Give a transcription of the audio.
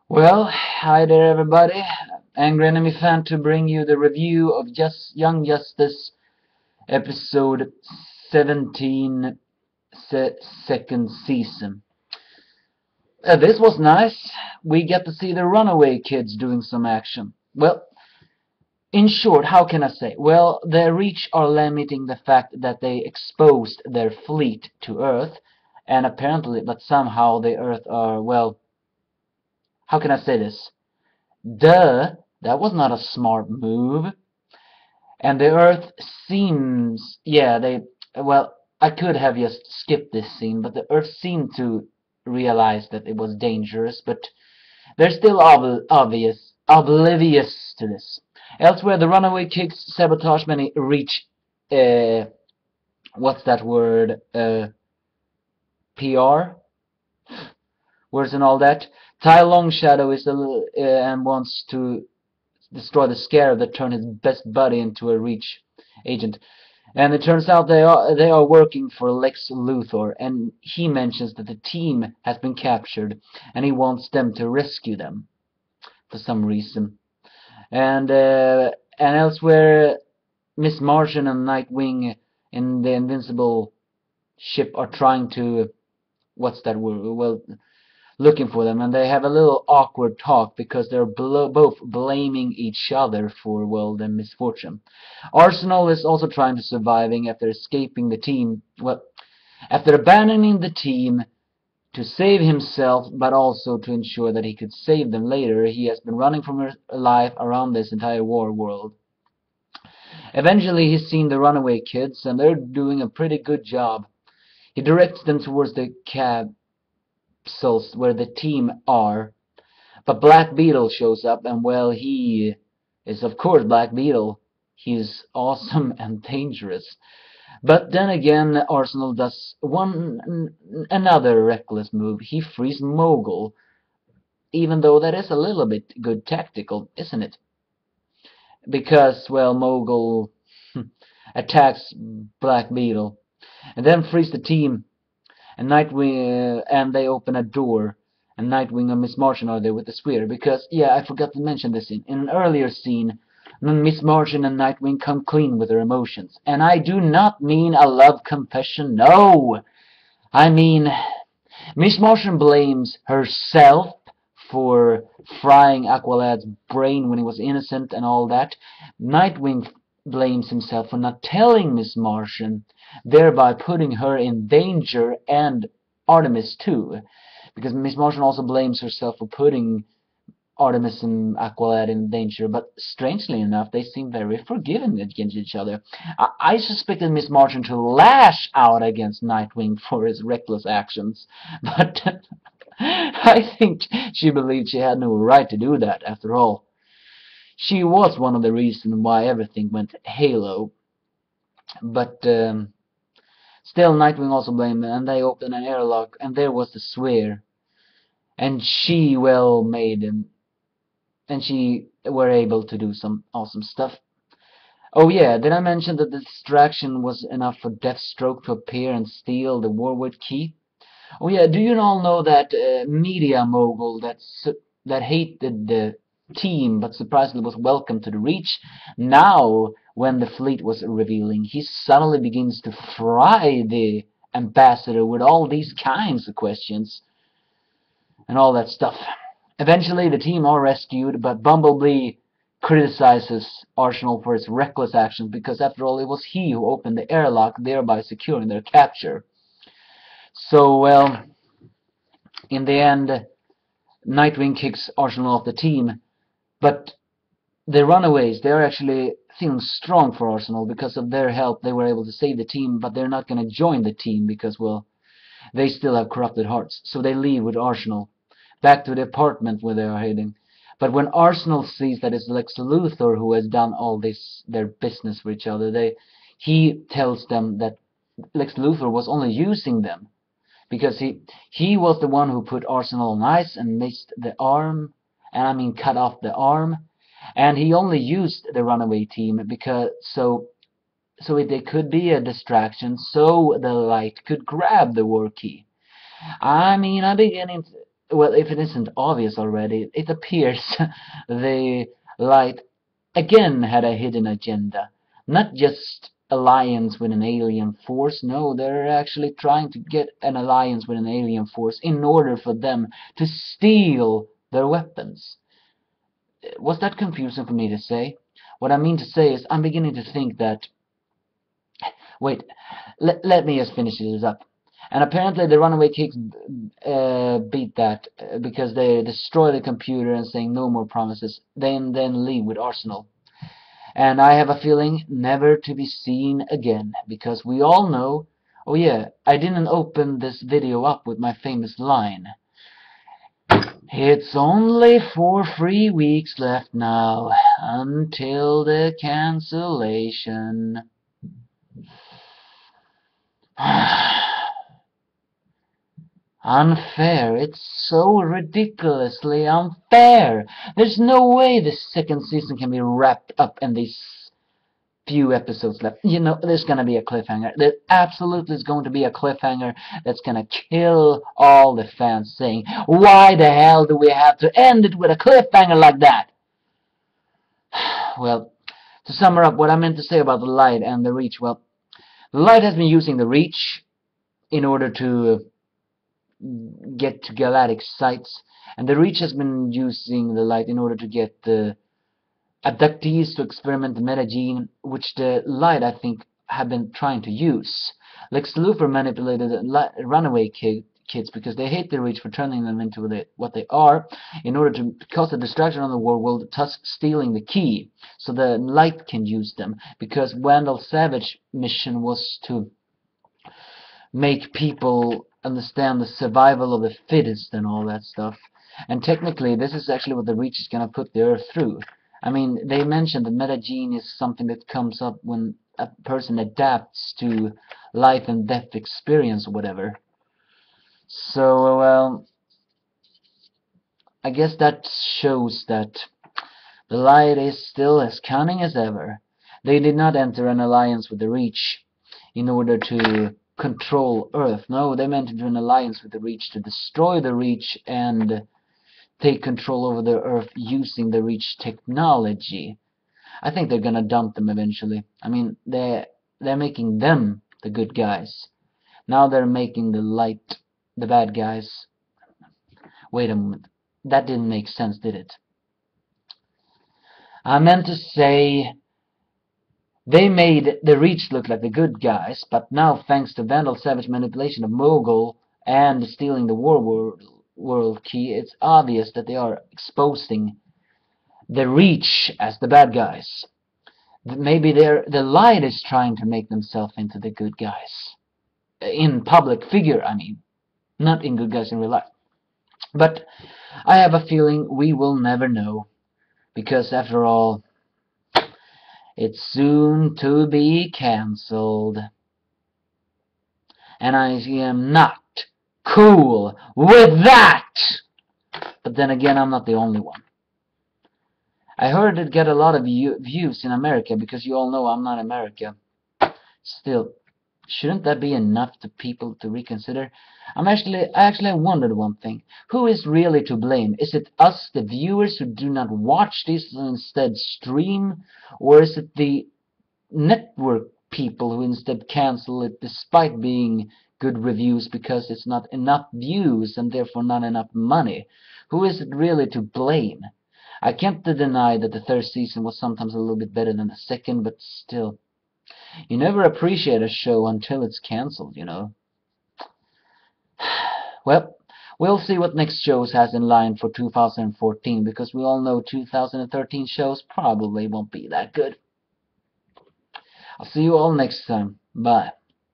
Well, hi there everybody. Angry Enemy Fan to bring you the review of Young Justice episode 17 second season. This was nice. We get to see the runaway kids doing some action. Well, in short, how can I say? Well, their reach are limiting the fact that they exposed their fleet to Earth, and apparently, but somehow the Earth are, well, how can I say this? Duh, that was not a smart move. And the Earth seems, yeah, well, I could have just skipped this scene, but the Earth seemed to realize that it was dangerous, but they're still oblivious to this. Elsewhere, the runaway kicks sabotage many reach, uh, what's that word, PR? Words and all that. Tai Longshadow is and wants to destroy the Scarab that turned his best buddy into a Reach agent. And it turns out they are working for Lex Luthor, and he mentions that the team has been captured, and he wants them to rescue them for some reason. And elsewhere, Miss Martian and Nightwing in the Invincible ship are trying to, what's that word? Well, looking for them, and they have a little awkward talk because they're both blaming each other for, well, their misfortune. Arsenal is also trying to surviving after escaping the team, well, after abandoning the team to save himself, but also to ensure that he could save them later. He has been running from her life around this entire war world. Eventually, he's seen the runaway kids, and they're doing a pretty good job. He directs them towards the capsules where the team are. But Black Beetle shows up, and well, he is of course Black Beetle. He's awesome and dangerous. But then again, Arsenal does another reckless move. He frees Mogul, even though that is a little bit good tactical, isn't it? Because, well, Mogul attacks Black Beetle, and then frees the team, and Nightwing, and they open a door, and Nightwing and Miss Martian are there with the spear. Because, yeah, I forgot to mention this in an earlier scene. Miss Martian and Nightwing come clean with their emotions, and I do not mean a love confession. No, I mean Miss Martian blames herself for frying Aqualad's brain when he was innocent and all that. Nightwing blames himself for not telling Miss Martian, thereby putting her in danger, and Artemis too, because Miss Martian also blames herself for putting Artemis and Aqualad in danger, but strangely enough, they seem very forgiving against each other. I suspected Miss Martian to lash out against Nightwing for his reckless actions, but I think she believed she had no right to do that, after all. She was one of the reasons why everything went halo, but still Nightwing also blamed them, and they opened an airlock, and there was the sphere, and she, well, made him, and she were able to do some awesome stuff. Oh yeah, did I mention that the distraction was enough for Deathstroke to appear and steal the Warwood key? Oh yeah, do you all know that media mogul that hated the team but surprisingly was welcome to the Reach? Now, when the fleet was revealing, he suddenly begins to fry the ambassador with all these kinds of questions and all that stuff. Eventually, the team are rescued, but Bumblebee criticizes Arsenal for his reckless actions because, after all, it was he who opened the airlock, thereby securing their capture. So, well, in the end, Nightwing kicks Arsenal off the team, but the Runaways, they're actually feeling strong for Arsenal. Because of their help, they were able to save the team, but they're not going to join the team because, well, they still have corrupted hearts. So they leave with Arsenal back to the apartment where they are heading. But when Arsenal sees that it's Lex Luthor who has done all this, their business for each other, he tells them that Lex Luthor was only using them because he was the one who put Arsenal on ice and missed the arm, and I mean cut off the arm, and he only used the runaway team because it could be a distraction, so the light could grab the war key. I mean, well, if it isn't obvious already, it appears the light again had a hidden agenda. Not just alliance with an alien force, no, they're actually trying to get an alliance with an alien force in order for them to steal their weapons. Was that confusing for me to say? What I mean to say is I'm beginning to think that... Wait, let me just finish this up. And apparently the runaway kicks beat that because they destroy the computer and saying no more promises, then leave with Arsenal. And I have a feeling never to be seen again, because we all know... Oh yeah, I didn't open this video up with my famous line. It's only 4 free weeks left now until the cancellation. Unfair. It's so ridiculously unfair. There's no way the second season can be wrapped up in these few episodes left. You know, there's gonna be a cliffhanger. There absolutely is going to be a cliffhanger that's gonna kill all the fans, saying, why the hell do we have to end it with a cliffhanger like that? Well, to sum up what I meant to say about the light and the reach, well, the light has been using the reach in order to get to galactic sites, and the reach has been using the light in order to get the abductees to experiment the metagene, which the light, I think, have been trying to use. Lex Luthor manipulated the runaway kids because they hate the reach for turning them into what they are, in order to cause a distraction on the world, thus stealing the key, so the light can use them, because Vandal Savage's mission was to make people understand the survival of the fittest and all that stuff. And technically, this is actually what the reach is going to put the Earth through. I mean, they mentioned that metagene is something that comes up when a person adapts to life and death experience or whatever. So, well, I guess that shows that the light is still as cunning as ever. They did not enter an alliance with the Reach in order to control Earth. No, they entered an alliance with the Reach to destroy the Reach and take control over the Earth using the Reach technology. I think they're gonna dump them eventually. I mean, they're making them the good guys. Now they're making the light the bad guys. Wait a moment. That didn't make sense, did it? I meant to say they made the Reach look like the good guys, but now, thanks to Vandal Savage manipulation of Mogul and stealing the world key, it's obvious that they are exposing the Reach as the bad guys. Maybe the light is trying to make themselves into the good guys. In public figure, I mean. Not in good guys in real life. But I have a feeling we will never know. Because after all, it's soon to be cancelled. And I am not cool with that! But then again, I'm not the only one. I heard it got a lot of views in America, because you all know I'm not America. Still, shouldn't that be enough to people to reconsider? I actually wondered one thing. Who is really to blame? Is it us, the viewers, who do not watch this and instead stream? Or is it the network people who instead cancel it despite being good reviews because it's not enough views and therefore not enough money? Who is it really to blame? I can't deny that the third season was sometimes a little bit better than the second, but still. You never appreciate a show until it's cancelled, you know. Well, we'll see what next shows has in line for 2014, because we all know 2013 shows probably won't be that good. I'll see you all next time. Bye.